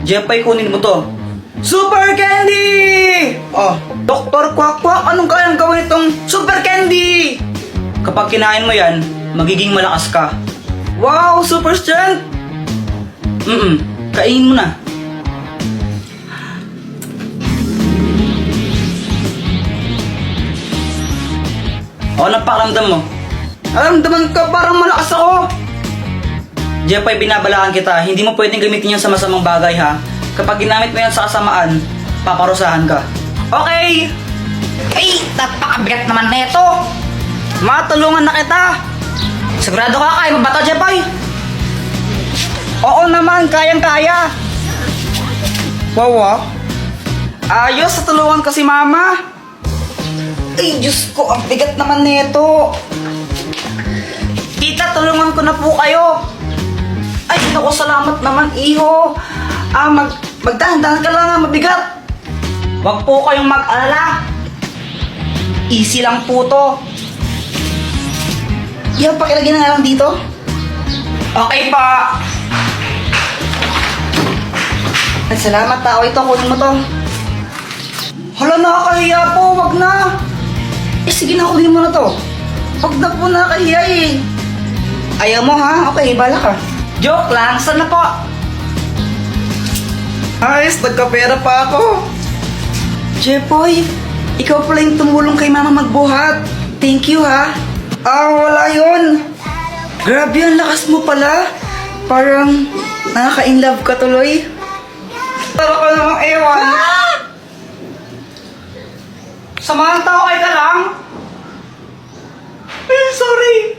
Jepay, kunin mo to. Super Candy! Oh, Dr. Quack, anong kayang gawin itong Super Candy? Kapag kinain mo yan, magiging malakas ka. Wow, super strength! Kainin mo na. O, napakamdam mo? Aramdaman ka, parang malakas ako. Jepay, binabalaan kita, hindi mo pwedeng gamitin yan sa masamang bagay ha. Kapag ginamit mo yan sa kasamaan, paparusahan ka. Okay! Ay, napakabigat naman neto. Matulungan na kita! Sigurado ka kaya mo ba to, Jeboy? Oo naman, kayang-kaya! Wow, ayos, tulungan ko si Mama! Ay, Diyos ko, ang bigat naman nito! Tita, tulungan ko na po kayo! Ay, naku, salamat naman, iho! Magdahan-dahan ka lang, mabigat! Huwag po kayong mag-alala! Easy lang po to! Yan, pakilagay na nga lang dito. Okay pa. At salamat tao ito, kunin mo to. Hala, nakakahiya po, wag na. Sige na, kunin mo na to. Wag na po, nakakahiya eh. Ayaw mo ha? Okay, bala ka. Joke lang, sana po. Ayos, nagkapera pa ako. Jepoy, ikaw pala yung tumulong kay Mama magbuhat. Thank you ha. Wala yun. Grabe, ang lakas mo pala. Parang nakaka-inlove ka tuloy. Tara ka namang ewan. Samahan tao kay ka lang. Sorry.